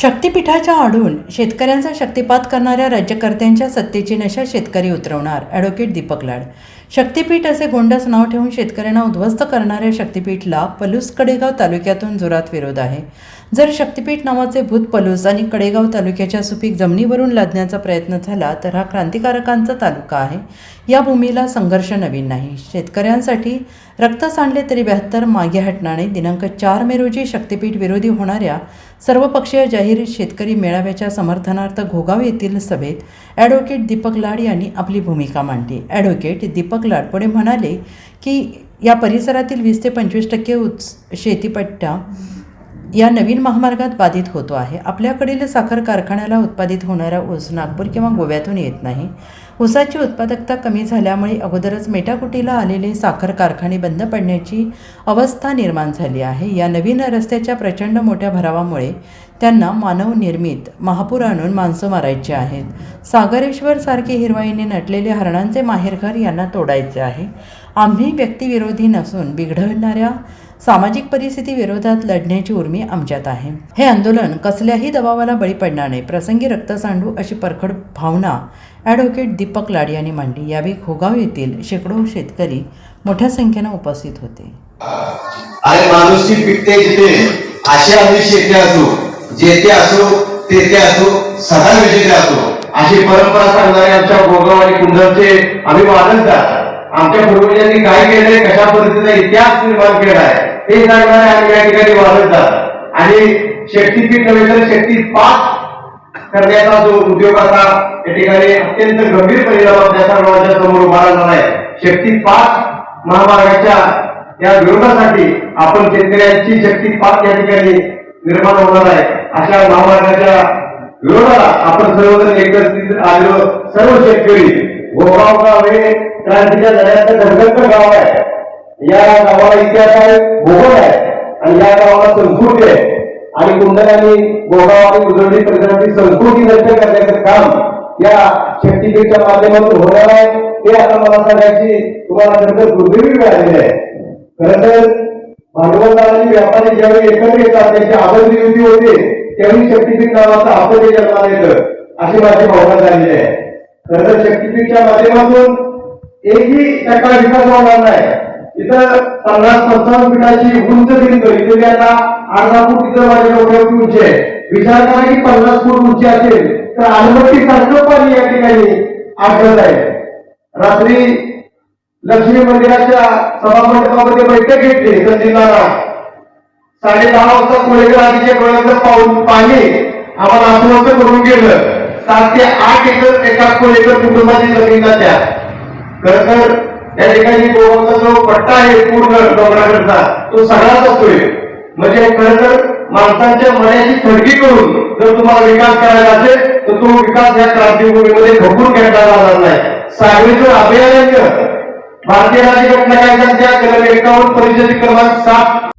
शक्तिपीठाच्या आडून शेतकऱ्यांचा शक्तिपात करणाऱ्या राज्यकर्त्यांच्या सत्तेची नशा शेतकरी उतरवणार. ॲडव्होकेट दीपक लाड. शक्तिपीठ असे गोंडस नाव ठेवून शेतकऱ्यांना उद्ध्वस्त करणाऱ्या शक्तिपीठला पलूस कडेगाव तालुक्यातून जोरात विरोध आहे. जर शक्तिपीठ नावाचे भूत पलूस आणि कडेगाव तालुक्याच्या सुपीक जमिनीवरून लादण्याचा प्रयत्न झाला तर हा क्रांतिकारकांचा तालुका आहे. या भूमीला संघर्ष नवीन नाही. शेतकऱ्यांसाठी रक्त सांडले तरी 72 मागे हटणार नाही. दिनांक 4 मे रोजी शक्तिपीठ विरोधी होणाऱ्या सर्वपक्षीय जाहीर शेतकरी मेळाव्याच्या समर्थनार्थ घोगाव येथील सभेत ॲडव्होकेट दीपक लाड यांनी आपली भूमिका मांडली. ॲडव्होकेट दीपक लाड पुढे म्हणाले की या परिसरातील 20 ते 25% शेतीपट्टा या नवीन महामार्गात बाधित होतो आहे. आपल्याकडील साखर कारखान्याला उत्पादित होणारा ऊस नागपूर किंवा गोव्यातून येत नाही. ऊसाची उत्पादकता कमी झाल्यामुळे अगोदरच मेटाकुटीला आलेले साखर कारखाने बंद पडण्याची अवस्था निर्माण झाली आहे. या नवीन रस्त्याच्या प्रचंड मोठ्या भरावामुळे त्यांना मानवनिर्मित महापूर आणून माणसं मारायची आहेत. सागरेश्वर सारखे हिरवाईने नटलेले हरणांचे माहेरघर यांना तोडायचे आहे. आम्ही व्यक्तिविरोधी नसून बिघडणाऱ्या सामाजिक परिस्थिती विरोधात लढण्याची उर्मी आमच्यात आहे. हे आंदोलन कसल्याही दबावाला बळी पडणार नाही. प्रसंगी रक्त सांडू अशी परखड भावना ॲडव्होकेट दीपक लाड यांनी मांडली. यावेळी घोगाव येथील शेकडो शेतकरी मोठ्या संख्येने उपस्थित होते. अरे माणूसची पिकते जिथे अशा आम्ही शेती असो, जेथे असो तेथे असो, सदा विजेते असो अशी परंपरा सांगणारे आमच्या घोगाव आणि कुंडलचे आम्ही वादनदार. आमच्या पूर्वजांनी काय केलंय, कशा पद्धतीचा इतिहास निर्माण केलाय हे सांगणारे आम्ही या ठिकाणी वादनदार. आणि शक्तिपीठ नव्हे तर शक्तिपात करण्याचा जो उद्योग आता या ठिकाणी अत्यंत गंभीर परिणाम आपल्या सर्वांच्या समोर उभा राहणार आहे. शक्तिपात महामार्गाच्या या विरोधासाठी आपण शेतकऱ्यांची शक्तिपात या ठिकाणी निर्माण होणार आहे. अशा महामार्गाच्या विरोधाला आपण सर्वजण एकत्रित आलो. सर्व शेतकरी घोगाव गाव हे क्रांतीच्या लढ्याचं धगधगतं गाव आहे. या गावाला इतिहास आहे, भूगोल आहे आणि या गावाला संस्कृती आहे. आणि कुंडलांनी घोगाव आणि उजळणी परिसराची संस्कृती नष्ट करण्याचं काम या शक्तिपीठच्या माध्यमातून होणार आहे. ते आता मला सांगायची तुम्हाला खरंतर दुर्दैवी मिळालेली आहे. खरं तर भांडवलदार आणि व्यापारी ज्यावेळी एकत्र येतात त्यांची आबंदी होते त्यावेळी शक्तिपीठ नावाचं आपत्ती जन्माला येतं अशी माझी भावना झालेली आहे. खरं तर शक्तिपीठच्या माध्यमातून एकही टक्का विकास होणार नाही. इथं 50-55 फुटाची उंच भिंत, इथे आता 8-10 फूट तिथं माझ्या डोक्यावरती उंची आहे. विचार करा की 50 फूट उंची असेल तर आलमट्टी सारखं पाणी या ठिकाणी आढळत आहे. रात्री लक्ष्मी मंदिराच्या सभामंडपामध्ये बैठक घेतली संजीवनाला 10:30 वाजता कोळेकर आधीच्या डोळ्याचं पाणी आम्हाला आश्वस्त करून गेलं. 7 ते 8 एकर एका कोळेकर कुटुंबाची जमीन जात्या. खरं तर या ठिकाणी गोवाचा जो पट्टा आहे पूर्ण डोंगराकडचा तो सगळाच असतोय. म्हणजे खरं तर माणसांच्या मनाची थडगी करून जर तुम्हाला विकास करायचा असेल तर तो विकास या क्रांतीभूमीमध्ये खपून घेतला जाणार नाही. सागरेश्वर अभयारण्य भारतीय राज्यघटना कायद्याच्या कलम 51 परिषद क्रमांक 7